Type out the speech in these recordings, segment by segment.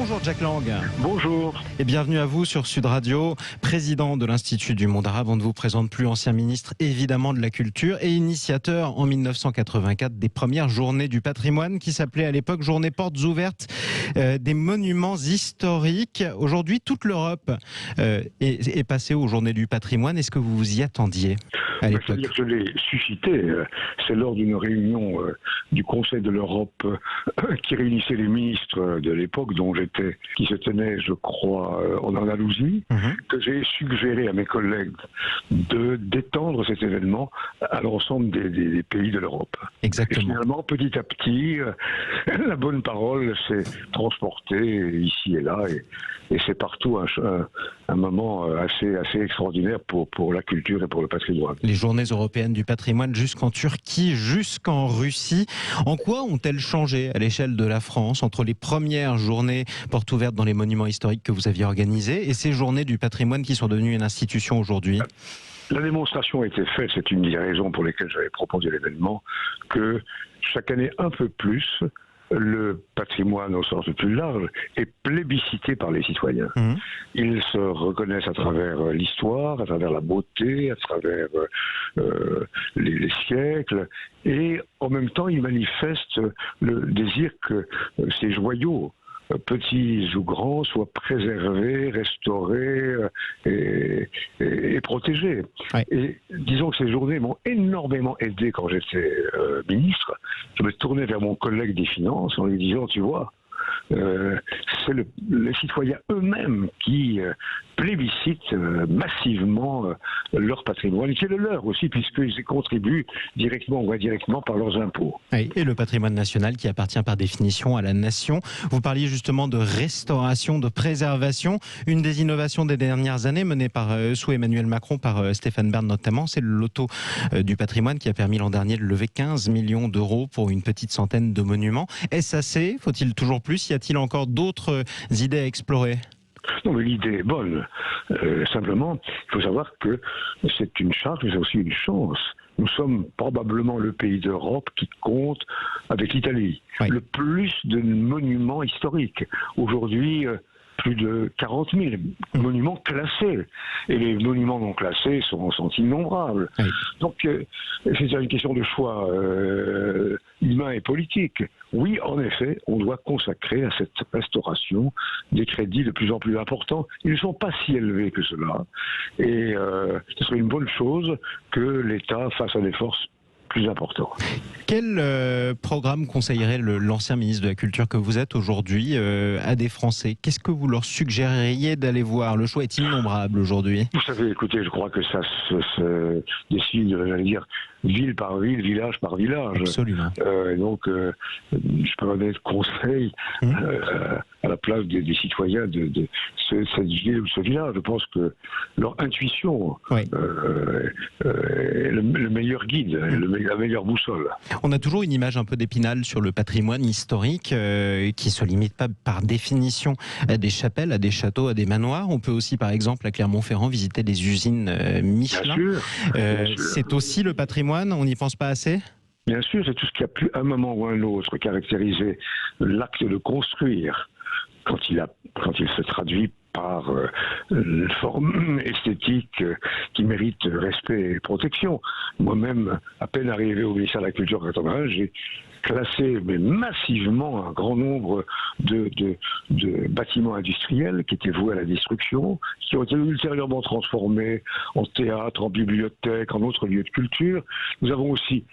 Bonjour Jack Lang. Bonjour. Et bienvenue à vous sur Sud Radio, président de l'Institut du monde arabe. On ne vous présente plus, ancien ministre évidemment de la culture et initiateur en 1984 des premières journées du patrimoine qui s'appelait à l'époque Journée portes ouvertes des monuments historiques. Aujourd'hui, toute l'Europe est passée aux journées du patrimoine. Est-ce que vous vous y attendiez à l'époque? C'est-à-dire que je l'ai suscité. C'est lors d'une réunion du Conseil de l'Europe qui réunissait les ministres de l'époque dont j'étais, qui se tenait, je crois, en Andalousie, que j'ai suggéré à mes collègues d'étendre cet événement à l'ensemble des pays de l'Europe. Exactement. Et finalement, petit à petit, la bonne parole s'est transportée ici et là, et c'est partout un moment assez extraordinaire pour la culture et pour le patrimoine. Les journées européennes du patrimoine jusqu'en Turquie, jusqu'en Russie. En quoi ont-elles changé à l'échelle de la France entre les premières journées portes ouvertes dans les monuments historiques que vous aviez organisées et ces journées du patrimoine qui sont devenues une institution aujourd'hui? La démonstration a été faite, c'est une des raisons pour lesquelles j'avais proposé l'événement, que chaque année un peu plus, le patrimoine au sens le plus large est plébiscité par les citoyens. Ils se reconnaissent à travers l'histoire, à travers la beauté, à travers les siècles, et en même temps ils manifestent le désir que ces joyaux, petits ou grands, soient préservés, restaurés et protégés. Ouais. Et disons que ces journées m'ont énormément aidé quand j'étais ministre. Je me tournais vers mon collègue des Finances en lui disant, tu vois, c'est les citoyens eux-mêmes qui plébiscitent massivement leur patrimoine, qui est le leur aussi, puisqu'ils y contribuent directement ou indirectement par leurs impôts. Oui, et le patrimoine national qui appartient par définition à la nation. Vous parliez justement de restauration, de préservation. Une des innovations des dernières années menée sous Emmanuel Macron, par Stéphane Bern notamment, c'est le loto du patrimoine qui a permis l'an dernier de lever 15 millions d'euros pour une petite centaine de monuments. Est-ce assez? Faut-il toujours plus? Y a-t-il encore d'autres idées à explorer? Non, mais l'idée est bonne. Simplement, il faut savoir que c'est une charge, mais c'est aussi une chance. Nous sommes probablement le pays d'Europe qui compte, avec l'Italie, le plus de monuments historiques. Aujourd'hui, plus de 40 000 monuments classés. Et les monuments non classés sont innombrables. Oui. Donc, c'est une question de choix humain et politique. Oui, en effet, on doit consacrer à cette restauration des crédits de plus en plus importants. Ils ne sont pas si élevés que cela. Et ce serait une bonne chose que l'État fasse un effort plus important. Quel programme conseillerait l'ancien ministre de la Culture que vous êtes aujourd'hui à des Français? Qu'est-ce que vous leur suggéreriez d'aller voir? Le choix est innombrable aujourd'hui. Vous savez, écoutez, je crois que ça se décide, j'allais dire, ville par ville, village par village. Absolument. Donc, je peux donner des conseils à la place des citoyens de cette ville ou ce village. Je pense que leur intuition est le meilleur guide, la meilleure boussole. On a toujours une image un peu d'Épinal sur le patrimoine historique qui se limite pas par définition à des chapelles, à des châteaux, à des manoirs. On peut aussi, par exemple, à Clermont-Ferrand, visiter des usines Michelin. Bien sûr. C'est aussi le patrimoine, on n'y pense pas assez? Bien sûr, c'est tout ce qui a pu, à un moment ou à un autre, caractériser l'acte de construire quand il se traduit par une forme esthétique qui mérite respect et protection. Moi-même, à peine arrivé au ministère de la Culture en 1981, j'ai classé massivement un grand nombre de bâtiments industriels qui étaient voués à la destruction, qui ont été ultérieurement transformés en théâtre, en bibliothèque, en autres lieux de culture. Nous avons aussi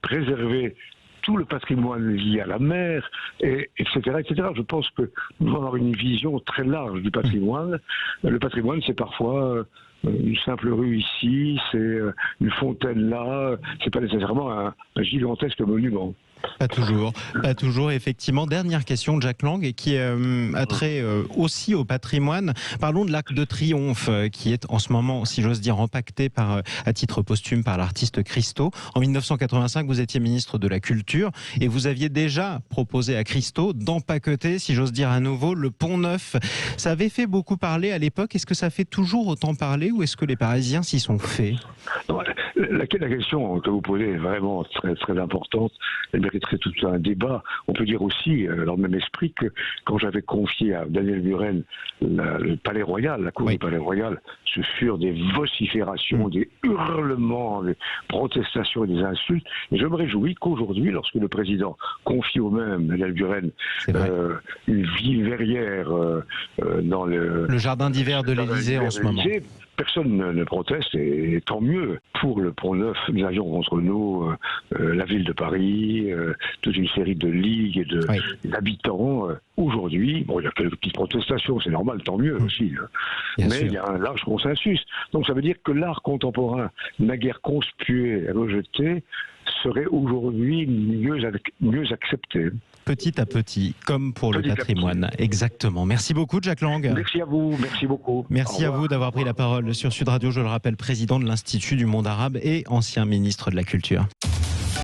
préservé tout le patrimoine lié à la mer, etc., etc. Je pense que nous devons avoir une vision très large du patrimoine. Le patrimoine, c'est parfois une simple rue ici, c'est une fontaine là, c'est pas nécessairement un gigantesque monument. Pas toujours, effectivement. Dernière question, Jack Lang, et qui a trait aussi au patrimoine. Parlons de l'Arc de Triomphe, qui est en ce moment, si j'ose dire, empaqueté à titre posthume par l'artiste Christo. En 1985, vous étiez ministre de la Culture, et vous aviez déjà proposé à Christo d'empaqueter, si j'ose dire à nouveau, le Pont Neuf. Ça avait fait beaucoup parler à l'époque. Est-ce que ça fait toujours autant parler, ou est-ce que les Parisiens s'y sont faits? La question que vous posez est vraiment très, très importante. Elle mériterait tout un débat. On peut dire aussi, dans le même esprit, que quand j'avais confié à Daniel Buren le Palais Royal, la cour du Palais Royal, ce furent des vociférations, des hurlements, des protestations et des insultes. Et je me réjouis qu'aujourd'hui, lorsque le président confie au même Daniel Buren une ville verrière dans le jardin d'hiver de l'Élysée en ce moment. Personne ne proteste et tant mieux. Pour le Pont-Neuf, nous avions contre nous la ville de Paris, toute une série de ligues et d'habitants. Aujourd'hui, il y a quelques petites protestations, c'est normal, tant mieux aussi. Mais il y a un large consensus. Donc ça veut dire que l'art contemporain, naguère conspué et rejeté, serait aujourd'hui mieux accepté. Petit à petit, comme pour le patrimoine. Exactement. Merci beaucoup, Jack Lang. Merci à vous, merci beaucoup. Merci à vous d'avoir pris la parole sur Sud Radio. Je le rappelle, président de l'Institut du monde arabe et ancien ministre de la Culture.